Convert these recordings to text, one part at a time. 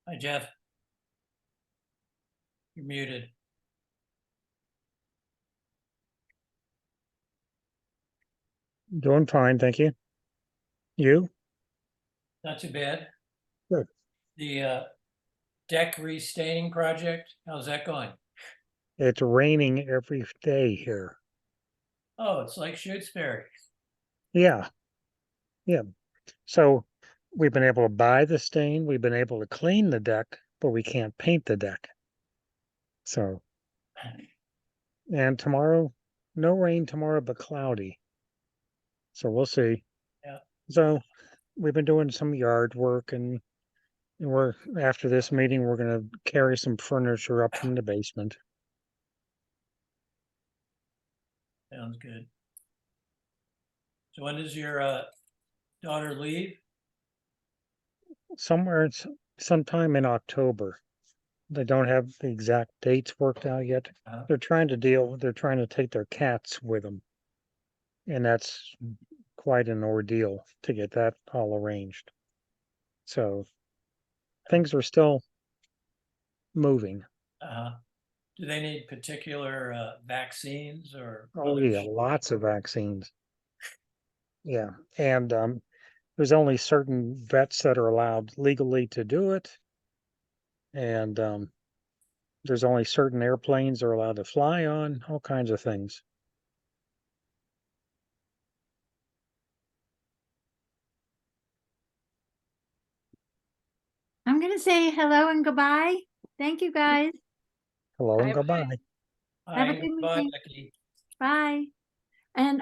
Hi, Jeff. You're muted. Doing fine, thank you. You? Not too bad. Good. The deck restaining project, how's that going? It's raining every day here. Oh, it's like Shutesbury. Yeah, yeah. So we've been able to buy the stain, we've been able to clean the deck, but we can't paint the deck. So, and tomorrow, no rain tomorrow, but cloudy. So we'll see. Yeah, So we've been doing some yard work and we're after this meeting, we're gonna carry some furniture up from the basement. sounds good. So when does your daughter leave? Somewhere it's sometime in October. They don't have the exact dates worked out yet. Uh, They're trying to take their cats with them. And that's quite an ordeal to get that all arranged. So things are still moving. uh, do they need particular vaccines or Oh other? yeah, lots of vaccines. Yeah. And there's only certain vets that are allowed legally to do it. And there's only certain airplanes they're allowed to fly on, all kinds of things. I'm going to say hello and goodbye. Thank you, guys. Hello and Bye goodbye. Have a Hi, good bye, meeting. Becky. Bye. And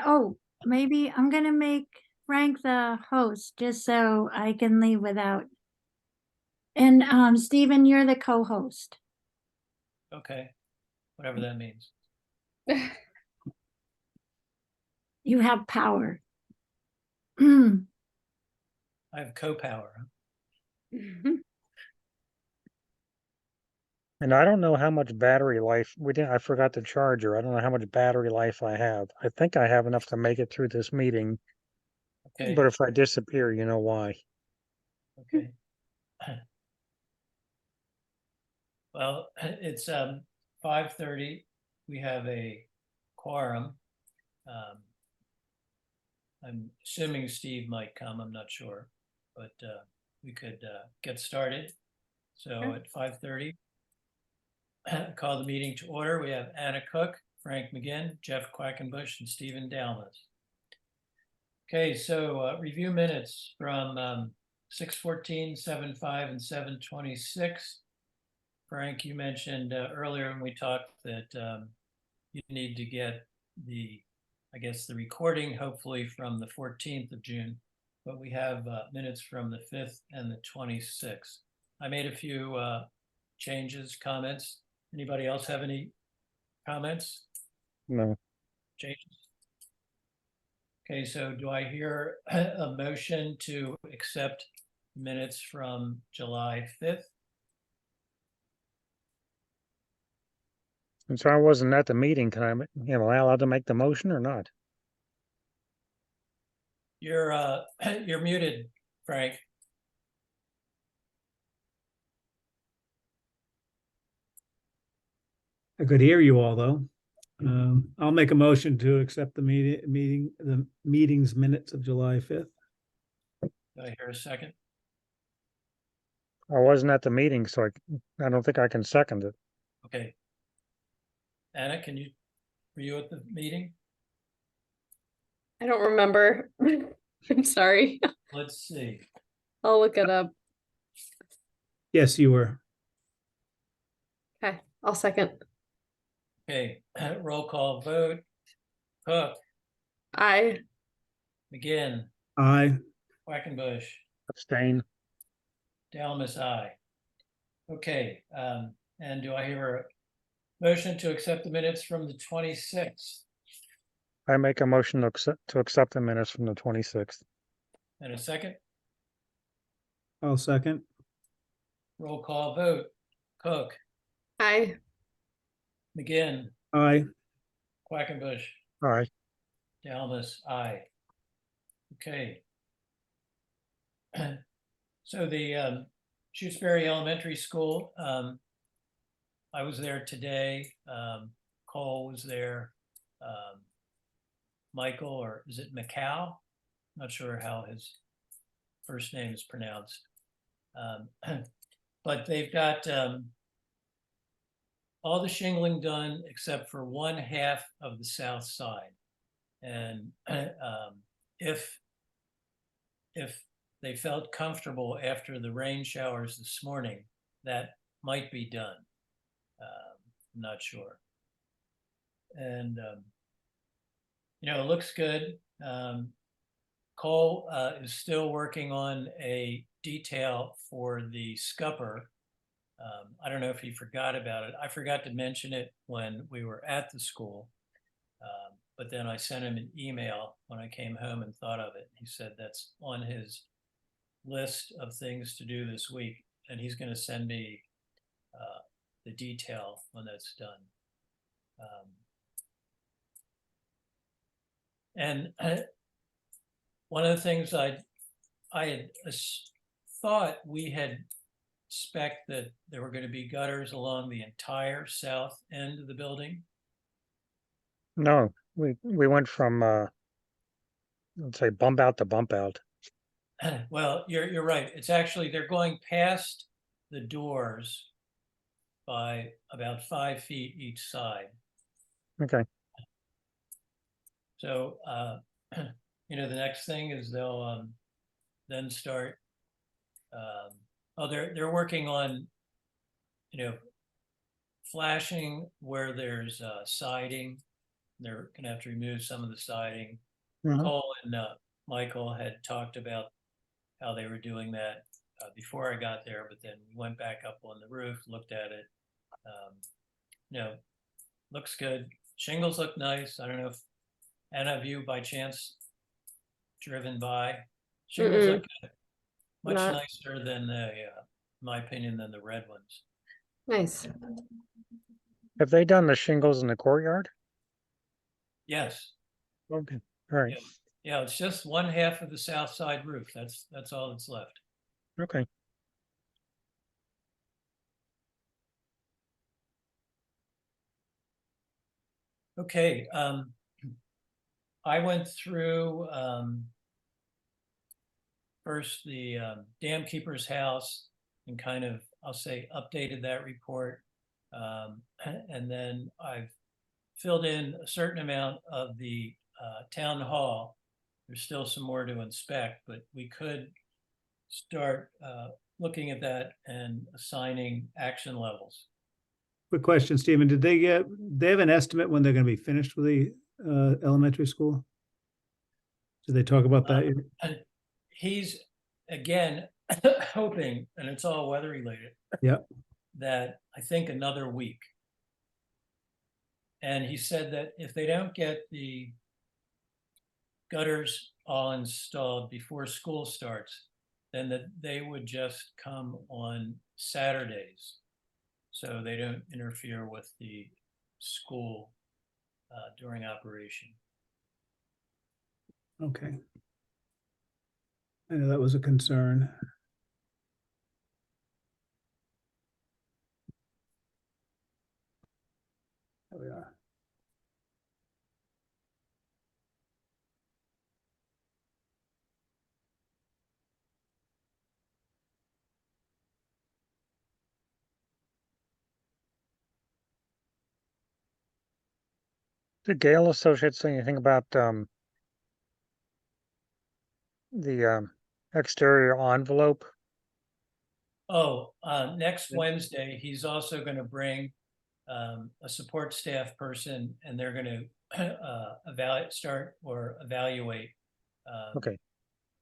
maybe I'm going to make Frank the host just so I can leave without. And Stephen, you're the co-host. Okay, whatever that means. You have power. Mm. I have co-power. And I don't know how much battery life I forgot the charger. I don't know how much battery life I have. I think I have enough to make it through this meeting, Okay, but if I disappear, you know why. okay. Well, it's 5:30. We have a quorum. Um, I'm assuming Steve might come, I'm not sure, but we could get started. So Sure. at 5:30, call the meeting to order. We have Anna Cook, Frank McGinn, Jeff Quackenbush, and Stephen Dalmas. Okay, so review minutes from 6:14, 7:05, and 7:26. Frank, you mentioned earlier when we talked that you need to get I guess, the recording, hopefully from the 14th of June, but we have minutes from the 5th and the 26th. I made a few changes, comments. Anybody else have any comments, No, changes? Okay, so do I hear a motion to accept minutes from July 5th? and so I wasn't at the meeting. Am I allowed to make the motion or not? You're you're muted, Frank. I could hear you all though. I'll make a motion to accept the the meeting's minutes of July 5th. Do I hear a second? I wasn't at the meeting, so I don't think I can second it. Okay. Anna, were you at the meeting? I don't remember. I'm sorry. Let's see. I'll look it up. Yes, you were. Okay, I'll second. Okay, roll call vote. Cook, I McGinn, Aye. Quackenbush, Abstain. Dalmas, aye. Okay, and do I hear a motion to accept the minutes from the 26th? I make a motion to accept the minutes from the 26th. And a second? I'll second. Roll call vote. Cook, I McGinn, Aye. Quackenbush, All right. Dalmas, aye. Okay. So the Shutesbury Elementary School. I was there today. Cole was there. Michael, or is it Macau? Not sure how his first name is pronounced. But they've got all the shingling done except for one half of the south side. And if they felt comfortable after the rain showers this morning, that might be done. I'm not sure. And, it looks good. Cole is still working on a detail for the scupper. I don't know if he forgot about it. I forgot to mention it when we were at the school. But then I sent him an email when I came home and thought of it. He said that's on his list of things to do this week, and he's going to send me the detail when that's done. And one of the things I had thought we had spec that there were going to be gutters along the entire south end of the building. No, we went from let's say bump out to bump out. Well, you're right. It's actually, they're going past the doors by about 5 feet each side. Okay. So, the next thing is they'll then start. They're working on, flashing where there's siding. They're gonna have to remove some of the siding. Mhm. Cole and Michael had talked about how they were doing that before I got there, but then we went back up on the roof, looked at it. Looks good. Shingles look nice. I don't know if any of you by chance driven by. Shingles look good. Much Not- nicer than in my opinion, than the red ones. Nice. Have they done the shingles in the courtyard? Yes. Okay. All right. Yeah, it's just one half of the south side roof. That's all that's left. Okay. Okay. I went through first the dam keeper's house and kind of, I'll say, updated that report. And then I've filled in a certain amount of the town hall. There's still some more to inspect, but we could start looking at that and assigning action levels. Quick question, Stephen, they have an estimate when they're gonna be finished with the elementary school? Did they talk about that? yet? And he's, again, hoping, and it's all weather related. Yeah. That I think another week. And he said that if they don't get the gutters all installed before school starts, then that they would just come on Saturdays. So they don't interfere with the school during operation. Okay. I know that was a concern. There we are. Did Gale Associates say anything about the exterior envelope? Oh, next Yeah. Wednesday, he's also going to bring a support staff person, and they're going to evaluate Okay.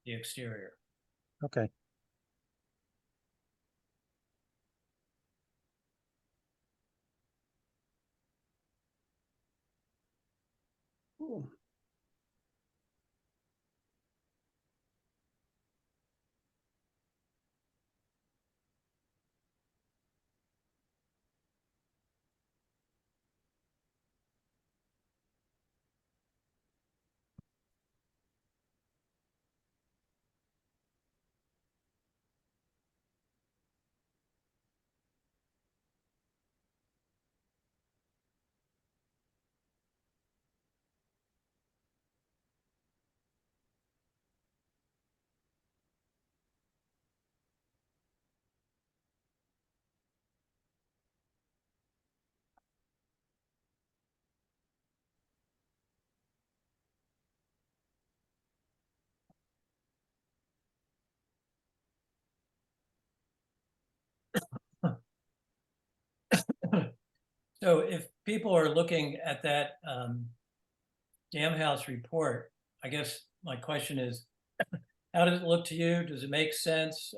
the exterior. Okay. Cool. So if people are looking at that dam house report, I guess my question is, how does it look to you? Does it make sense?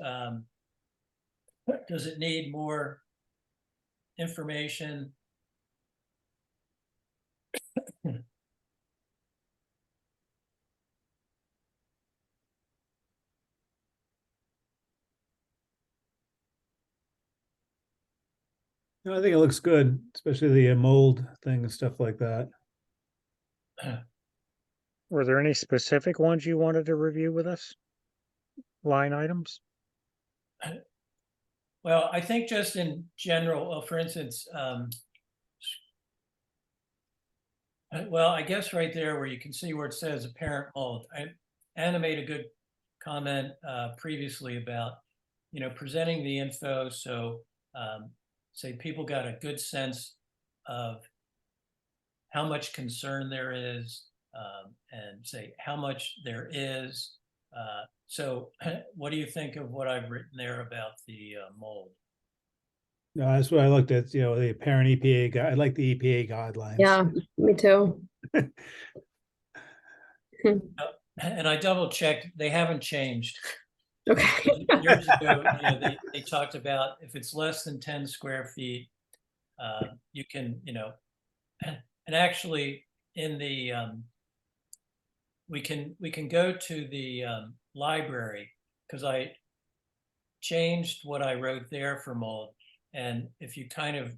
Does it need more information? No, I think it looks good, especially the mold thing and stuff like that. Were there any specific ones you wanted to review with us? Line items? Well, I think just in general, well, for instance, well, I guess right there where you can see where it says apparent mold, Anna made a good comment previously about, presenting the info. So say people got a good sense of how much concern there is, and say how much there is. So what do you think of what I've written there about the mold? No, that's what I looked at, the apparent EPA guide. I like the EPA guidelines. Yeah, me too. And I double checked, they haven't changed. Okay. Years ago, they talked about if it's less than 10 square feet, you can, and actually in the, we can go to the library, because I changed what I wrote there for mold. And if you kind of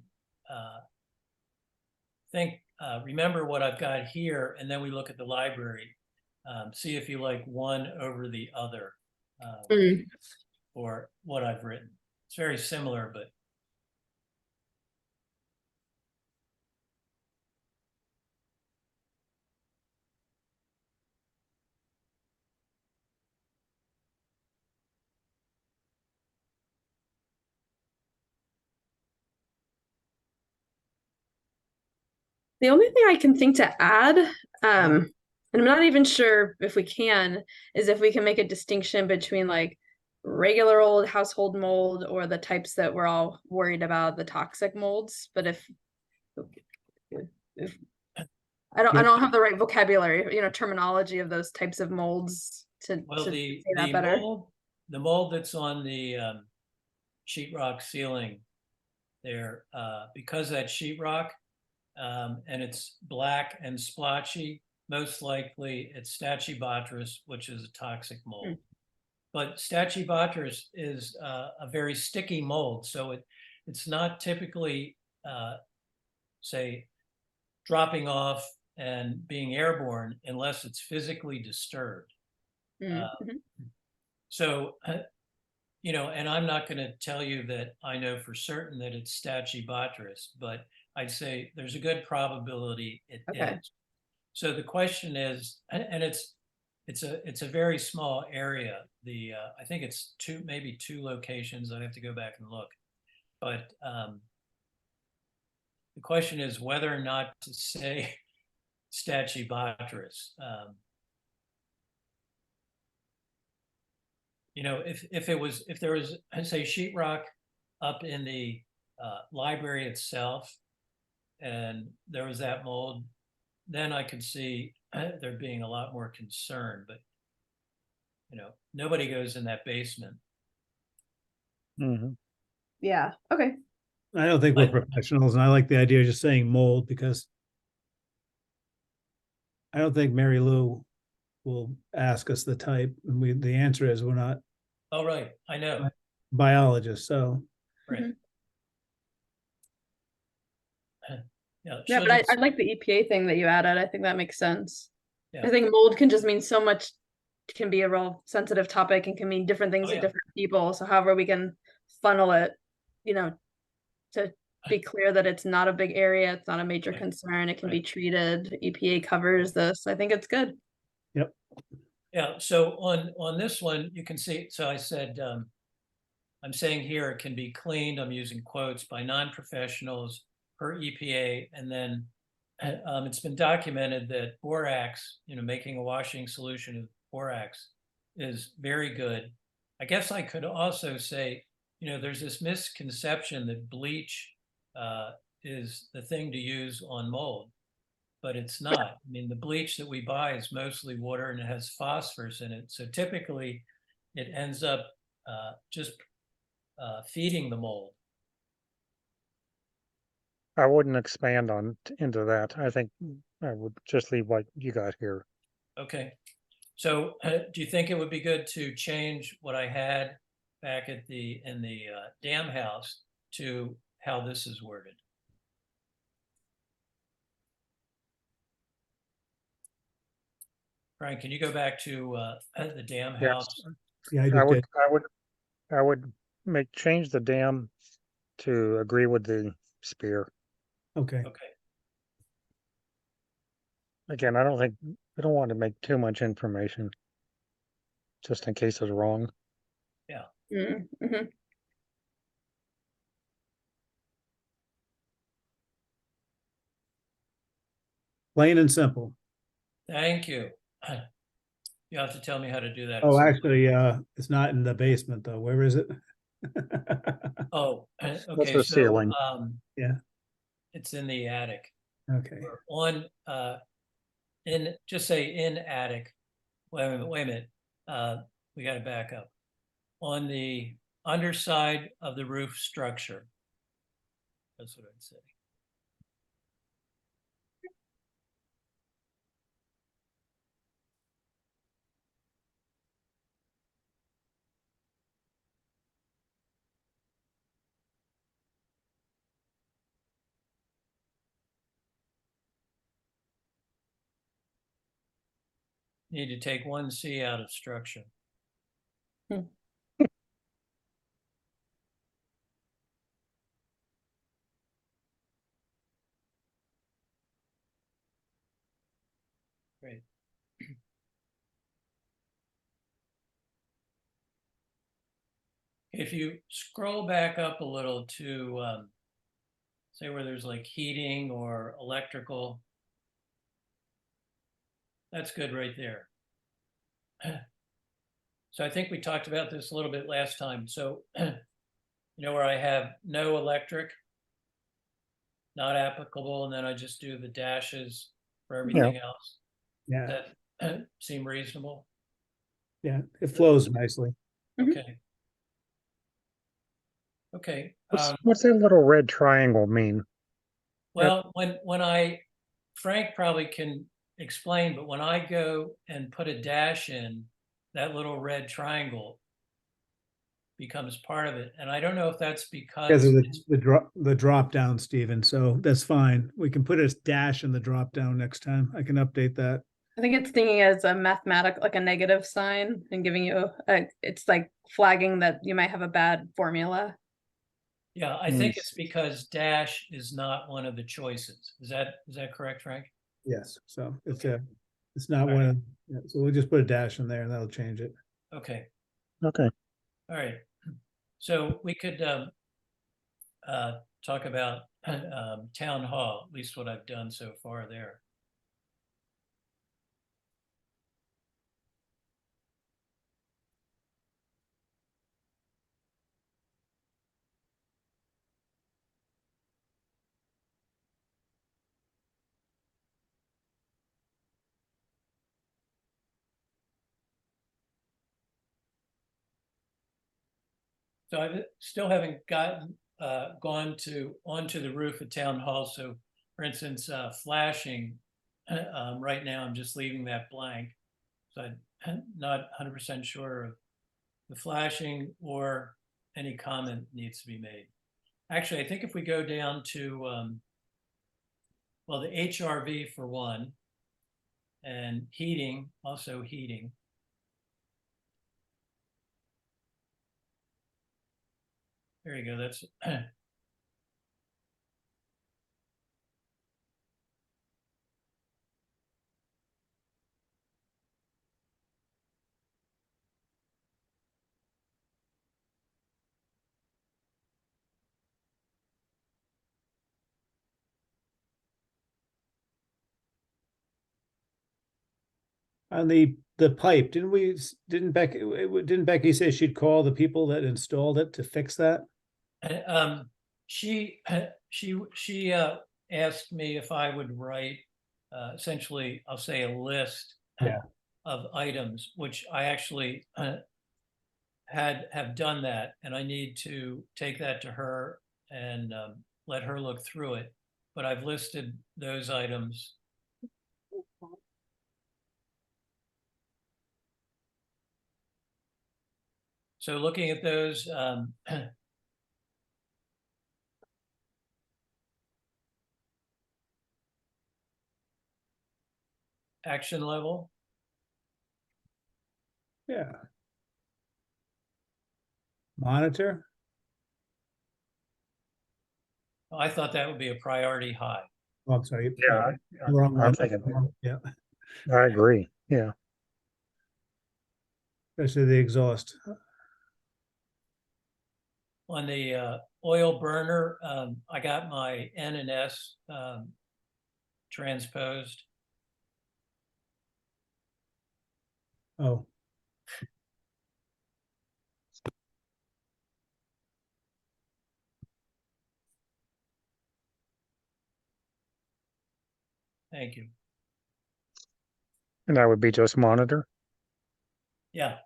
remember what I've got here, and then we look at the library, see if you like one over the other, Mm. or what I've written. It's very similar, but The only thing I can think to add, and I'm not even sure if we can, is if we can make a distinction between like regular old household mold or the types that we're all worried about, the toxic molds. But if I don't have the right vocabulary, terminology of those types of molds to say that better. The mold that's on the sheetrock ceiling there, because that sheetrock, and it's black and splotchy, most likely it's Stachybotrys, which is a toxic mold. But Stachybotrys is a very sticky mold, so it's not typically, say, dropping off and being airborne unless it's physically disturbed. So, and I'm not going to tell you that I know for certain that it's Stachybotrys, but I'd say there's a good probability it is. So the question is, and it's a very small area. I think it's maybe two locations. I have to go back and look, but the question is whether or not to say Stachybotrys. If there was, I'd say, sheetrock up in the library itself, and there was that mold, then I could see there being a lot more concern. But nobody goes in that basement. Yeah. Okay. I don't think we're professionals, and I like the idea of just saying mold because I don't think Mary Lou will ask us the type, and the answer is we're not. Oh, right, I know. Biologists, so. Right. Yeah, but I like the EPA thing that you added. I think that makes sense. Yeah. I think mold can just mean so much, can be a real sensitive topic and can mean different things to yeah. different people. So however we can funnel it, to be clear that it's not a big area, it's not a major Right. concern, it can be Right. treated. EPA covers this. I think it's good. Yep. Yeah, so on this one, you can see, so I said, I'm saying here it can be cleaned, I'm using quotes, by non-professionals per EPA, and then it's been documented that borax, making a washing solution of borax is very good. I guess I could also say, there's this misconception that bleach is the thing to use on mold, but it's not. I mean, the bleach that we buy is mostly water and it has phosphorus in it. So typically it ends up just feeding the mold. I wouldn't expand into that. I think I would just leave what you got here. Okay. So do you think it would be good to change what I had back at in the dam house to how this is worded? Frank, can you go back to the dam Yes. house? Yeah, I I just would, did. I would change the dam to agree with the spear. Okay. Okay. Again, I don't want to make too much information, just in case it's wrong. Mm-hmm. Plain and simple. Thank you. You have to tell me how to do that. Oh, at some actually, it's not in the basement though. Where is it? point. Oh, That's okay. the So ceiling. Yeah. it's in the attic. Okay. Or on just say in attic. Wait a minute. We got to back up. On the underside of the roof structure. That's what I'd say. Need to take one C out of structure. Great. If you scroll back up a little to say where there's like heating or electrical, that's good right there. So I think we talked about this a little bit last time. So, where I have no electric, not applicable, and then I just do the dashes for everything else. Yeah. That seem reasonable? Yeah. It flows nicely. Mhm. Okay. Okay. What's that little red triangle mean? Well, when Frank probably can explain, but when I go and put a dash in, that little red triangle becomes part of it. And I don't know if that's Because because of it's, the drop down, Stephen. So that's fine. We can put a dash in the drop down next time. I can update that. I think it's thinking as a mathematic, like a negative sign, and giving you it's like flagging that you might have a bad formula. yeah, I think it's because dash is not one of the choices. Is that correct, Frank? Yes. So it's Okay. it's not All one right. of, yeah, so we'll just put a dash in there and that'll change it. Okay. Okay. All right. So we could talk about town hall, at least what I've done so far there. So I still haven't gone onto the roof of town hall. So for instance, flashing, right now I'm just leaving that blank. So I'm not 100% sure of the flashing or any comment needs to be made. Actually, I think if we go down to, well, the HRV for one, and heating, also heating. There you go, that's On the pipe, didn't Becky say she'd call the people that installed it to fix that? she she asked me if I would write, essentially, I'll say a list Yeah. of items, which I actually have done that, and I need to take that to her and let her look through it. But I've listed those items. So looking at those, action level, Yeah. Monitor, I thought that would be a priority high. oh, I'm sorry. Yeah, Wrong I'm one. thinking, Yeah, I agree, yeah. especially the exhaust. On the oil burner, I got my N and S transposed. Oh, Thank you. And that would be just monitor. Yeah.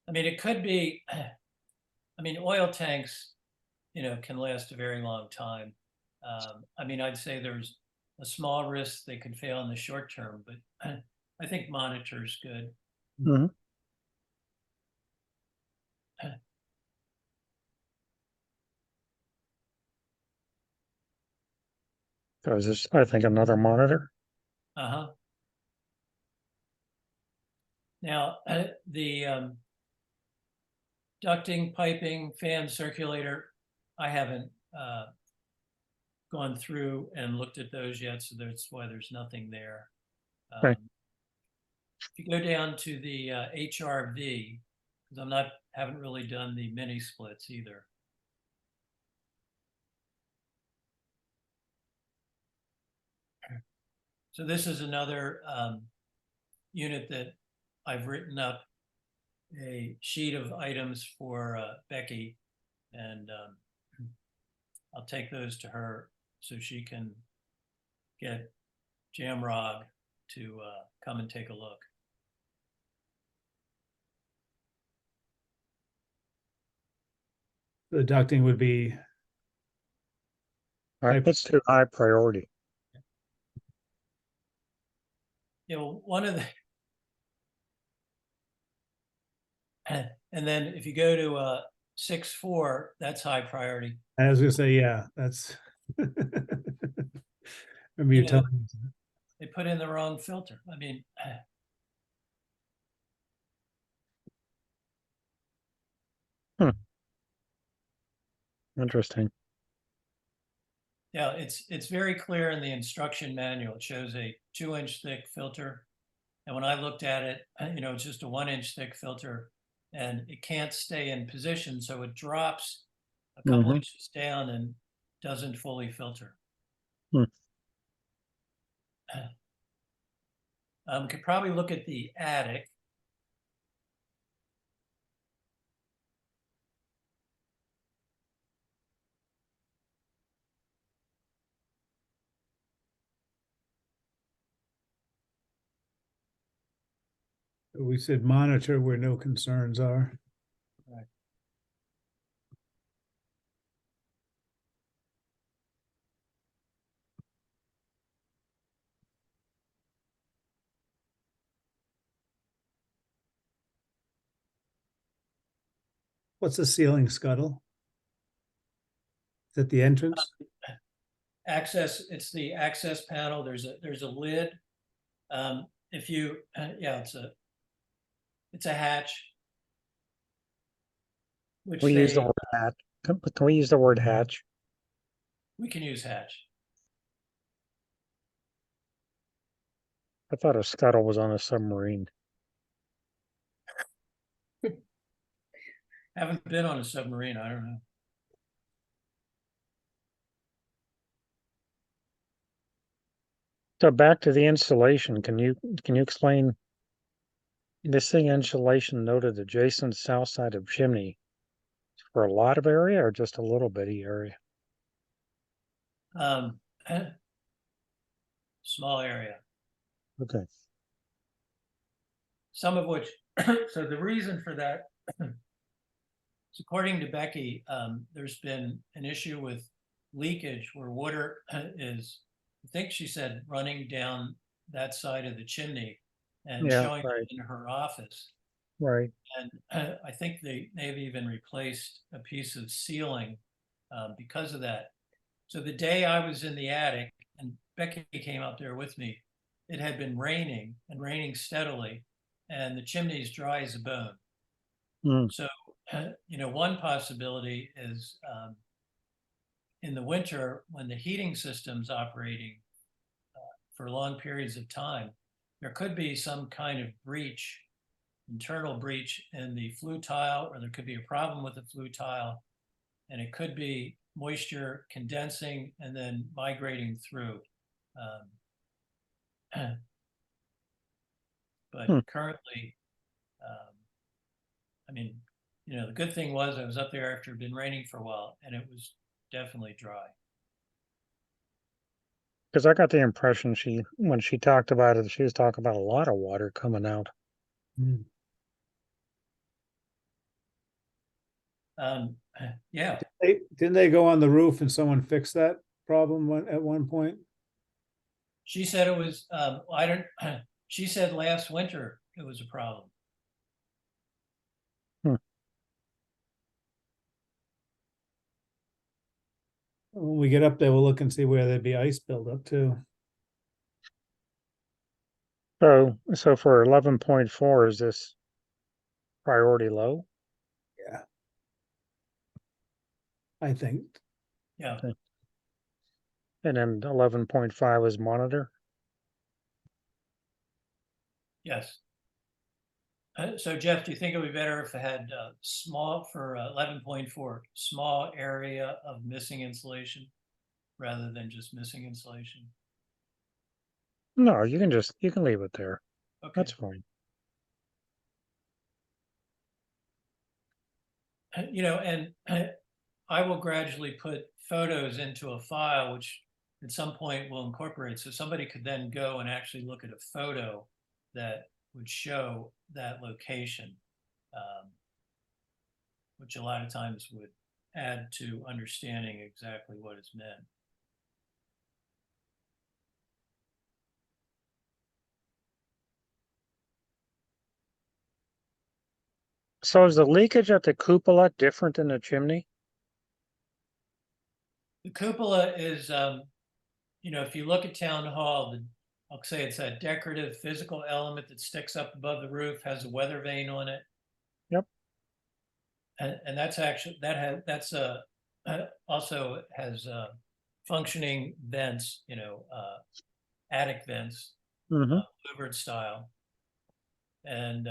I mean, it could be, I mean, oil tanks, can last a very long time. I mean, I'd say there's a small risk they could fail in the short term, but I think monitor's good. Mhm. So is this, I think, another monitor? Uh-huh. Now, the ducting, piping, fan, circulator, I haven't gone through and looked at those yet, so that's why there's nothing there. Right. If you go down to the HRV, because haven't really done the mini splits either. So this is another unit that I've written up a sheet of items for Becky, and I'll take those to her so she can get Jamrog to come and take a look. the ducting would be, All right, let's do high priority. One of the, and then if you go to 6.4, that's high priority. I was gonna say, yeah, that's. Remember you know, telling me. They put in the wrong filter. I mean, Interesting. yeah, it's very clear in the instruction manual. It shows a 2-inch thick filter. And when I looked at it, it's just a 1-inch thick filter, and it can't stay in position. So it drops a couple Mhm. inches down and doesn't fully filter. Hmm. Could probably look at the attic. We said monitor where no concerns are. Right. What's the ceiling scuttle? Is that the entrance? Access, it's the access panel. There's a lid. If you, yeah, it's a hatch. Which We use the they, word hatch. Can we use the word hatch? we can use hatch. I thought a scuttle was on a submarine. Haven't been on a submarine. I don't know. So back to the installation, can you explain this thing insulation noted adjacent south side of chimney for a lot of area or just a little bitty area? Small area, Okay, some of which, so the reason for that is according to Becky, there's been an issue with leakage where water is, I think she said, running down that side of the chimney and yeah, showing up right, in her office. right. And I think they've even replaced a piece of ceiling because of that. So the day I was in the attic and Becky came out there with me, it had been raining and raining steadily, and the chimney's dry as a bone. Mm, So, one possibility is in the winter when the heating system's operating for long periods of time, there could be some kind of breach, internal breach in the flue tile, or there could be a problem with the flue tile, and it could be moisture condensing and then migrating through. But Hmm. currently, I mean, the good thing was I was up there after it had been raining for a while and it was definitely dry. Because I got the impression when she talked about it, she was talking about a lot of water coming out. Mm. Yeah, Didn't they go on the roof and someone fixed that problem at one point? she said it was, I don't, she said last winter it was a problem. When we get up there, we'll look and see where there'd be ice buildup too. So for 11.4, is this priority low? Yeah. I think. Yeah, Okay. And then 11.5 is monitor? yes. So Jeff, do you think it would be better if it had small for 11.4, small area of missing insulation rather than just missing insulation? No, you can leave it there. Okay. That's fine. And I will gradually put photos into a file, which at some point will incorporate. So somebody could then go and actually look at a photo that would show that location, which a lot of times would add to understanding exactly what is meant. So is the leakage at the cupola different than the chimney? The cupola is, if you look at town hall, I'll say it's a decorative physical element that sticks up above the roof, has a weather vane on it. Yep. And that's actually, also has functioning vents, attic vents, Mm-hmm. louvered style. And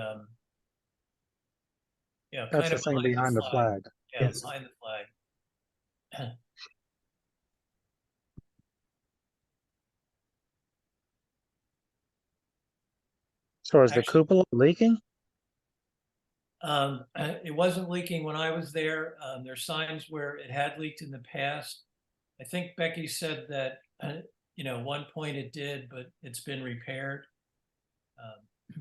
That's kind the of thing behind behind the flag. flag. Yeah, Yes. behind the flag. So is the Actually, cupola leaking? it wasn't leaking when I was there. There's signs where it had leaked in the past. I think Becky said that, one point it did, but it's been repaired.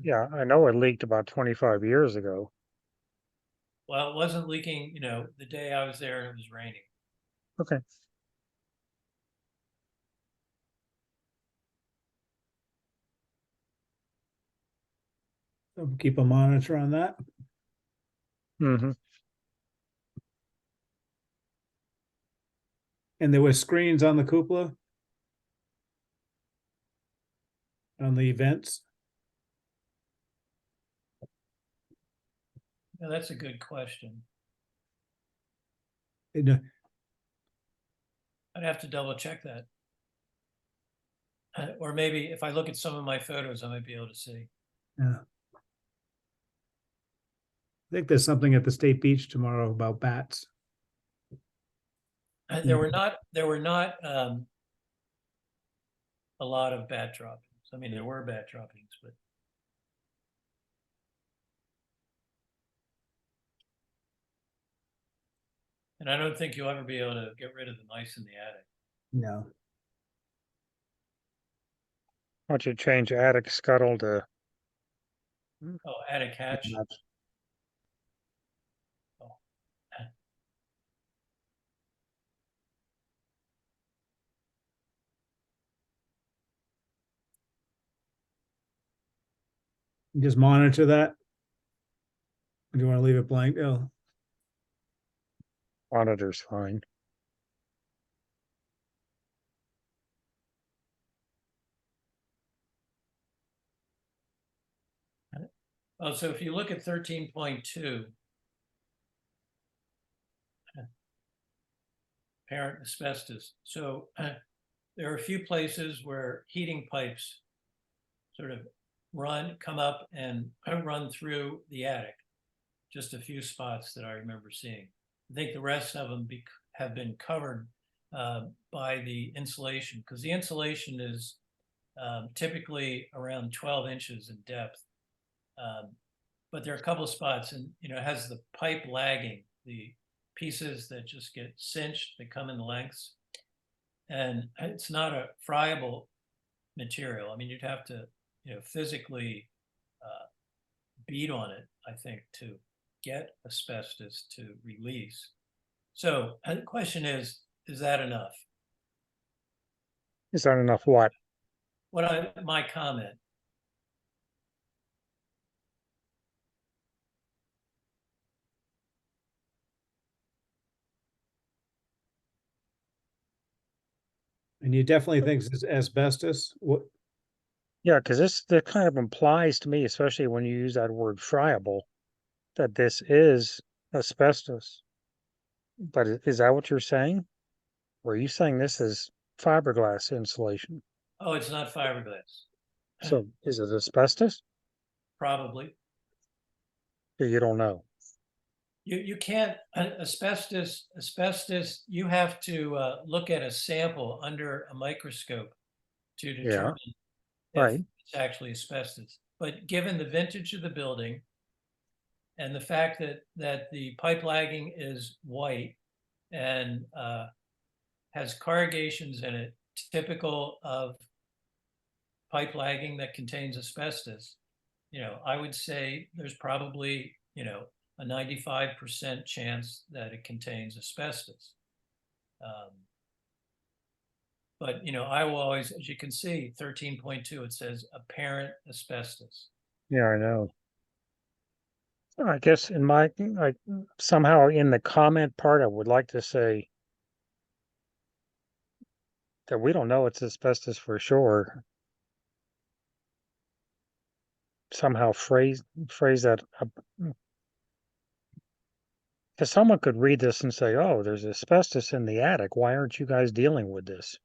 Yeah, I know it leaked about 25 years ago. Well, it wasn't leaking, the day I was there and it was raining. Okay. So keep a monitor on that. Mm-hmm. And there were screens on the cupola? On the vents? Yeah, that's a good question. It- I'd have to double check that. Or maybe if I look at some of my photos, I might be able to see. Yeah. I think there's something at the state beach tomorrow about bats. There were not a lot of bat droppings. I mean, there were bat droppings, but and I don't think you'll ever be able to get rid of the mice in the attic. No. Why don't you change attic scuttle to? Oh, attic hatch. Just monitor that. Or do you want to leave it blank? Oh, Monitor's fine. Oh, so if you look at 13.2, parent asbestos. So there are a few places where heating pipes sort of come up and run through the attic. Just a few spots that I remember seeing. I think the rest of them have been covered by the insulation, because the insulation is typically around 12 inches in depth. But there are a couple of spots, and it has the pipe lagging, the pieces that just get cinched, that come in lengths. And it's not a friable material. I mean, you'd have to, physically beat on it, I think, to get asbestos to release. So the question is that enough? Is that enough what? My comment. and you definitely think this is asbestos? What? Yeah, because that kind of implies to me, especially when you use that word friable, that this is asbestos. But is that what you're saying? Or are you saying this is fiberglass insulation? Oh, it's not fiberglass. So is it asbestos? Probably. Or you don't know? You can't, asbestos, you have to look at a sample under a microscope to determine if Right. it's actually asbestos. But given the vintage of the building and the fact that the pipe lagging is white and has corrugations in it, typical of pipe lagging that contains asbestos, I would say there's probably, a 95% chance that it contains asbestos. But, I will always, as you can see, 13.2, it says apparent asbestos. Yeah, I know. I guess like somehow in the comment part, I would like to say that we don't know it's asbestos for sure. Somehow phrase that because someone could read this and say, "Oh, there's asbestos in the attic. Why aren't you guys dealing with this?"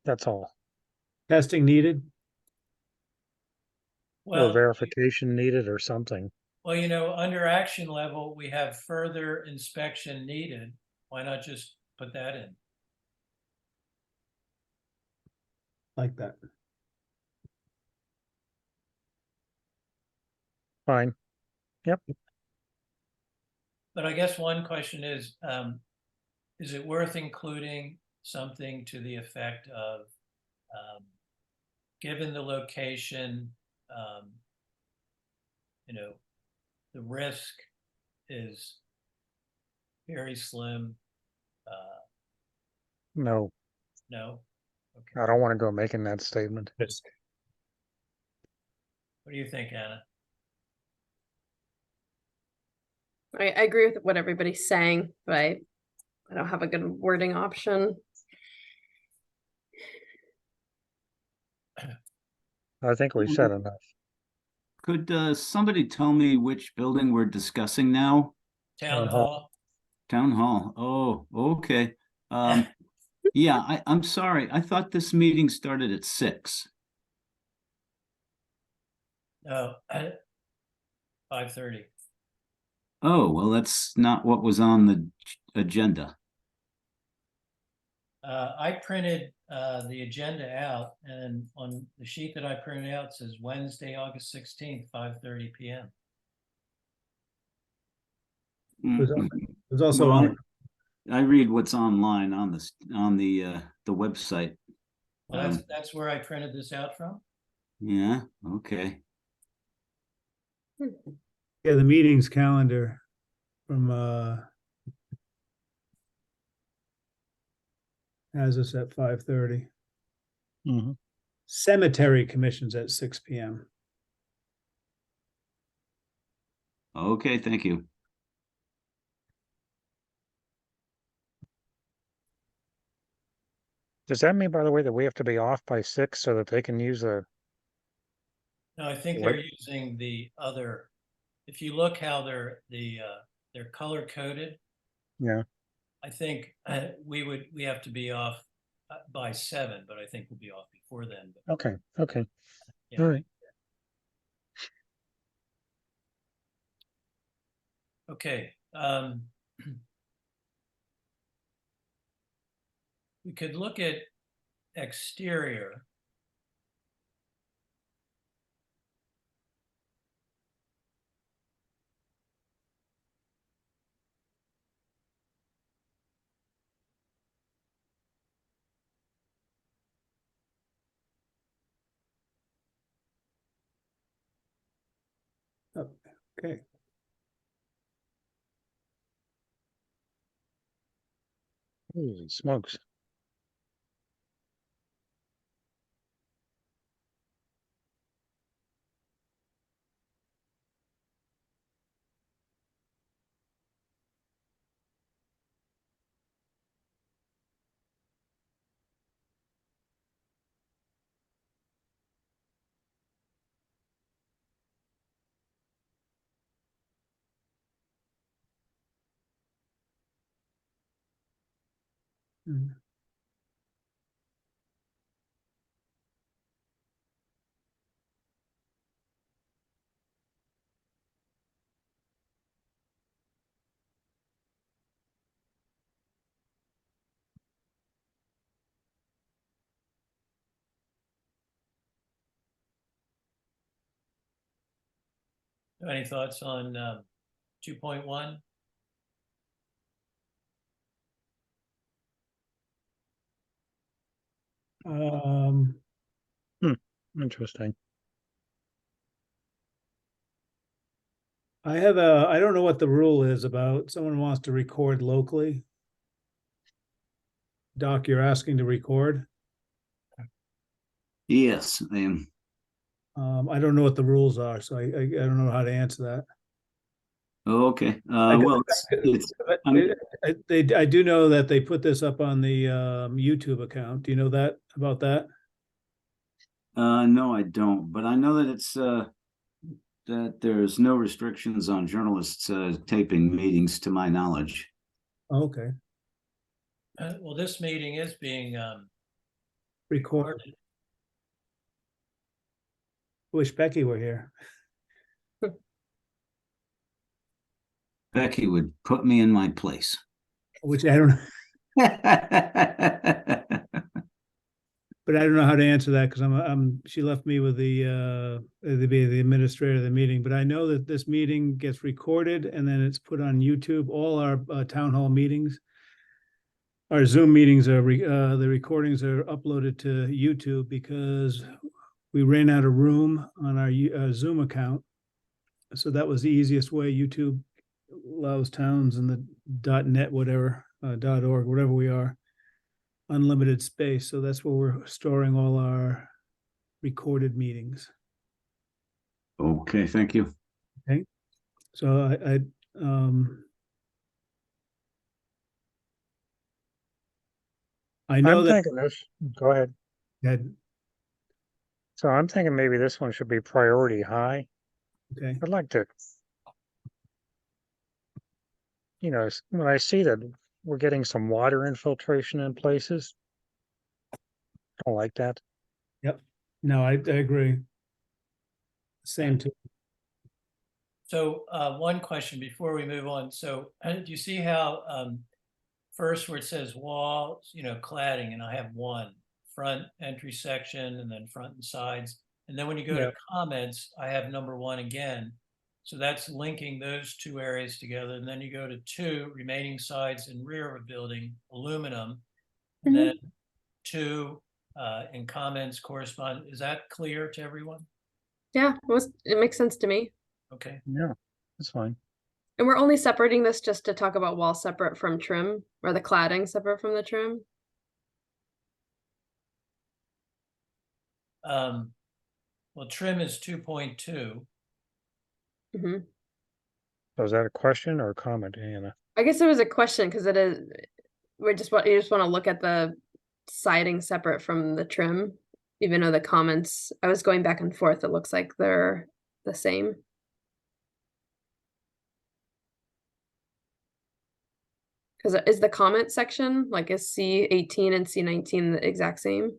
That's all. Testing needed? Or Well, verification needed or something. under action level, we have further inspection needed. Why not just put that in? Like that. Fine. Yep. But I guess one question is it worth including something to the effect of, given the location, the risk is very slim. No, No? Okay. I don't want to go making that statement. What do you think, Anna? I agree with what everybody's saying, but I don't have a good wording option. I think we said enough. Could somebody tell me which building we're discussing now? Town hall? Town Hall. Oh, okay. Yeah, I'm sorry. I thought this meeting started at 6. No, 5:30. Oh, well, that's not what was on the agenda. I printed the agenda out, and on the sheet that I printed out, it says Wednesday, August 16th, 5:30 p.m. There's Mhm. there's also Well, one. I read what's online on the website. Well, that's where I printed this out from. Yeah, okay. Yeah, the meetings calendar from has us at 5:30. Mhm. Cemetery commissions at 6 p.m. Okay, thank you. Does that mean, by the way, that we have to be off by 6 so that they can use the, No, I think What? they're using the other, if you look how they're color coded, yeah, I think we have to be off by 7, but I think we'll be off before then. But okay, okay, Yeah. all right. okay, we could look at exterior. Oh, okay. Holy smokes. Mm. Any thoughts on 2.1? Um, Interesting. I don't know what the rule is about someone wants to record locally. Doc, you're asking to record. Yes, I am. I don't know what the rules are, so I don't know how to answer that. Okay, I got- well, I'm- I do know that they put this up on the YouTube account. Do you know that about that? no, I don't, but I know that it's that there's no restrictions on journalists taping meetings to my knowledge. Okay, Well, this meeting is being record. recorded. Wish Becky were here. Becky would put me in my place. Which I don't, but I don't know how to answer that because she left me with the administrator of the meeting. But I know that this meeting gets recorded and then it's put on YouTube. All our town hall meetings, our Zoom meetings the recordings are uploaded to YouTube because we ran out of room on our Zoom account. So that was the easiest way. YouTube allows towns in the .net, whatever, .org, whatever we are, unlimited space. So that's where we're storing all our recorded meetings. Okay, thank you. Okay. So I know I'm that thinking this, go ahead. had, So I'm thinking maybe this one should be priority high. okay. I'd like to, when I see that we're getting some water infiltration in places, I don't like that. Yep. No, I agree. Same too. So one question before we move on. So do you see how first where it says walls, cladding, and I have one front entry section and then front and sides. And then when you go Yeah. to comments, I have number 1 again. So that's linking those two areas together. And then you go to 2, remaining sides and rear of building, aluminum. And then 2, in comments correspond. Is that clear to everyone? Yeah, it makes sense to me. Okay. Yeah, that's fine. And we're only separating this just to talk about wall separate from trim, or the cladding separate from the trim. Well, trim is 2.2. Hmm. So is that a question or a comment, Anna? I guess it was a question because it is, you just want to look at the siding separate from the trim, even though the comments, I was going back and forth, it looks like they're the same. Because is the comment section, like is C18 and C19 the exact same?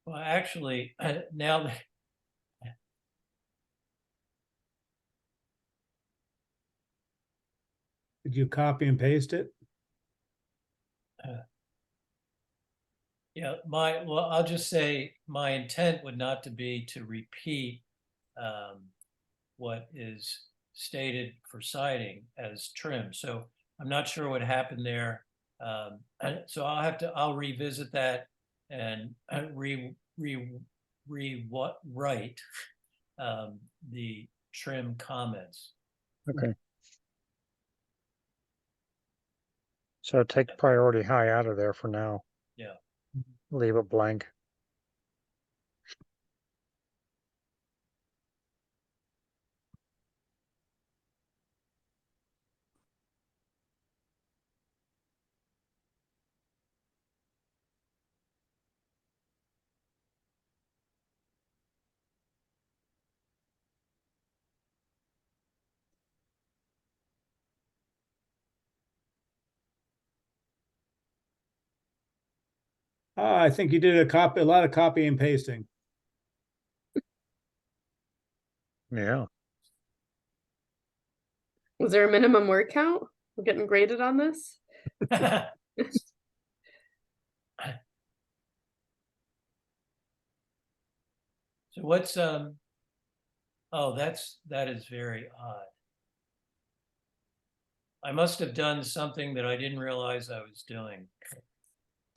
Well, actually, now that Did you copy and paste it? yeah, well, I'll just say my intent would not to be to repeat what is stated for siding as trim. So I'm not sure what happened there. So I'll revisit that and write the trim comments. Okay. So take priority high out of there for now. Yeah. Leave it blank. I think you did a lot of copy and pasting. Yeah. Was there a minimum word count? We're getting graded on this? So what's oh, that is very odd. I must have done something that I didn't realize I was doing.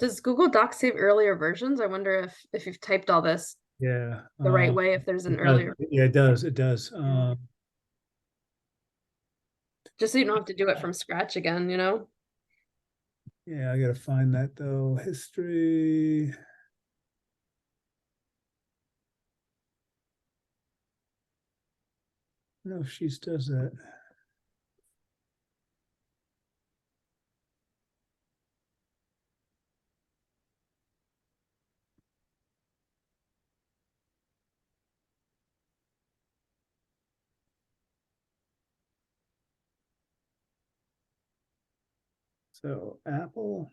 Does Google Docs save earlier versions? I wonder if you've typed all this Yeah. the right way, if there's an It does. earlier, Yeah, it does. It does. just so you don't have to do it from scratch again, you know? Yeah, I gotta find that though. History. I don't know if she does that. So Apple,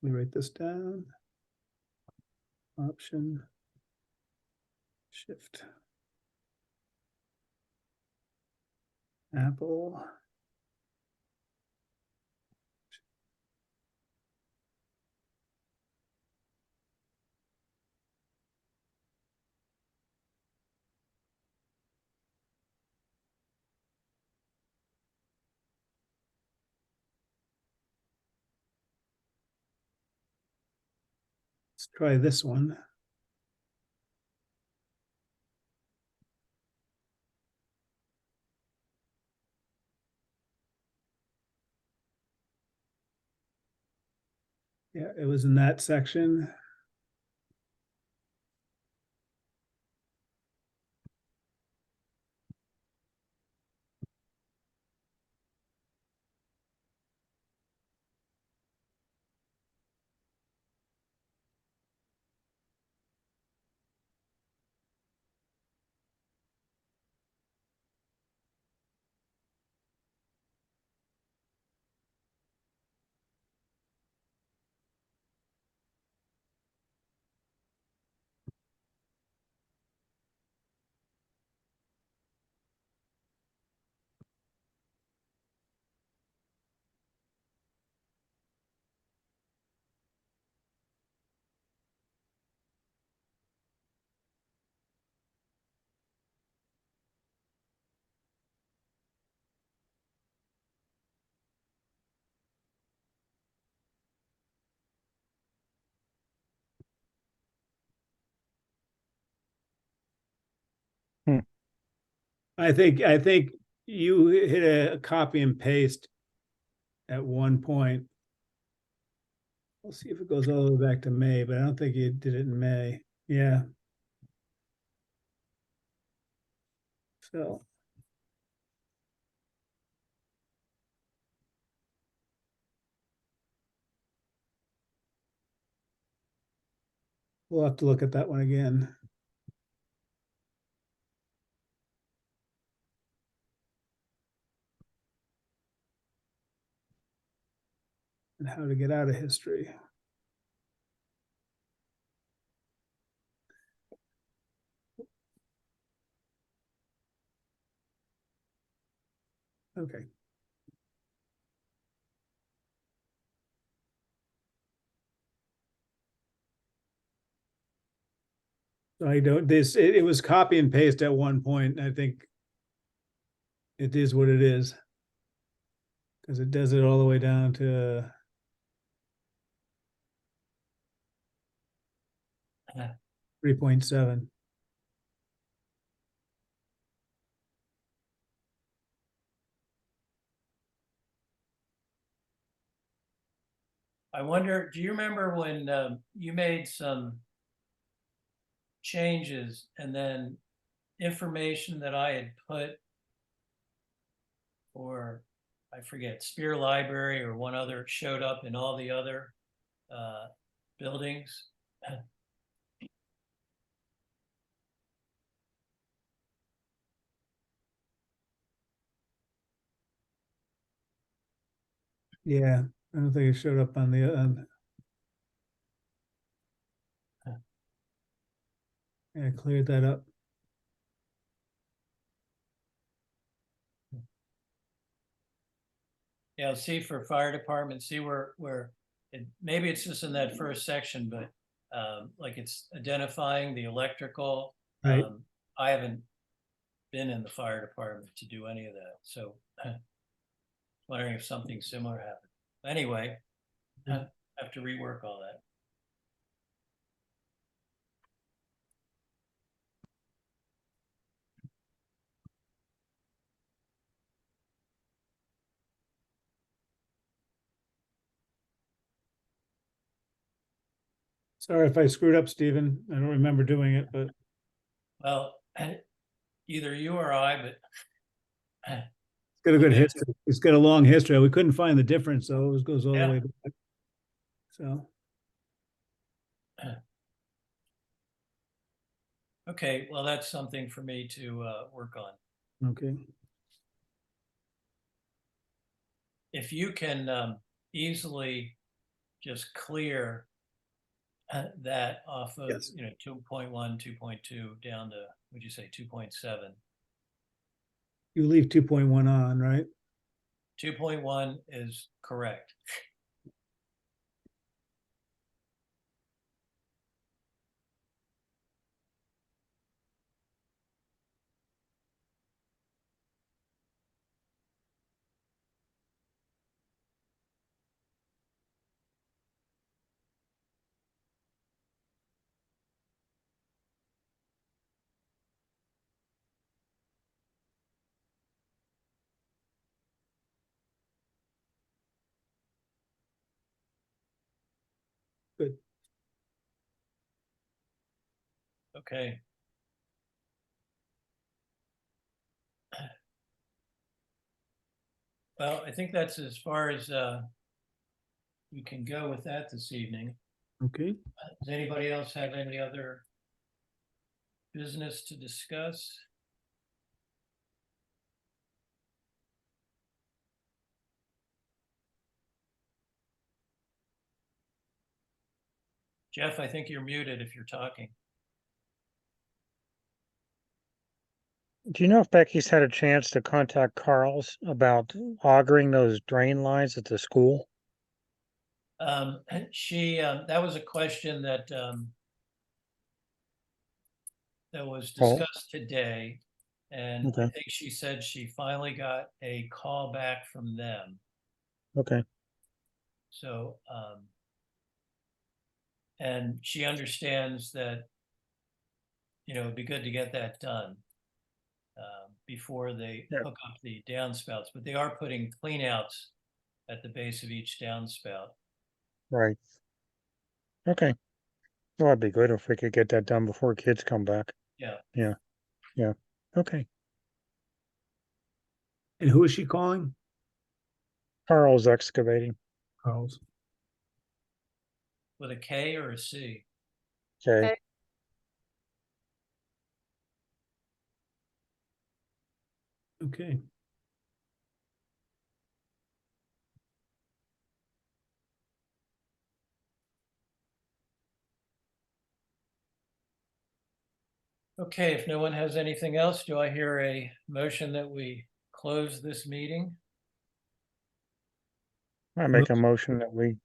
let me write this down. Option, Shift. Apple. Let's try this one. Yeah, it was in that section. I think you hit a copy and paste at one point. We'll see if it goes all the way back to May, but I don't think you did it in May. Yeah. So. We'll have to look at that one again. And how to get out of history. Okay. I don't, it was copy and paste at one point. I think it is what it is. Because it does it all the way down to 3.7. I wonder, do you remember when you made some changes and then information that I had put for, I forget, Spear Library or one other showed up in all the other buildings? Yeah, I don't think it showed up on the yeah, I cleared that up. Yeah, see for fire department, see where maybe it's just in that first section, but like it's identifying the electrical. Right. I haven't been in the fire department to do any of that, so wondering if something similar happened. Anyway, have to rework all that. Sorry if I screwed up, Stephen. I don't remember doing it, but Well, either you or I, but it's got a good history. It's got a long history. We couldn't find the difference, though. It goes all the Yeah. way back. So, okay, well, that's something for me to work on. okay. If you can easily just clear that off of, Yes. 2.1, 2.2 down to, would you say 2.7? You leave 2.1 on, right? 2.1 is correct. Good. Okay. Well, I think that's as far as we can go with that this evening. Okay. Does anybody else have any other business to discuss? Jeff, I think you're muted if you're talking. Do you know if Becky's had a chance to contact Carl's about augering those drain lines at the school? She, that was a question that that was Oh. discussed today. And I Okay. think she said she finally got a call back from them. Okay. So, and she understands that, it'd be good to get that done. before they Yeah. hook up the downspouts, but they are putting cleanouts at the base of each downspout. Right. Okay. Well, that'd be good if we could get that done before kids come back. Yeah. Yeah. Okay. And who is she calling? Carl's Excavating. Carl's. With a K or a C? Okay. Okay. Okay. Okay, if no one has anything else, do I hear a motion that we close this meeting? I make a motion that we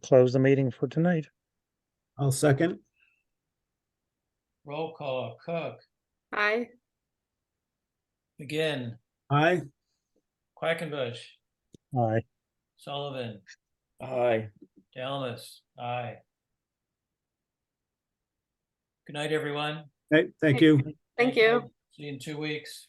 close the meeting for tonight. I'll second. Roll call, Cook, Aye. McGinn, Aye. Quackenbush, Aye. Sullivan, Aye. Dalmas, aye. Good night, everyone. Hey, thank you. Thank you. See you in 2 weeks.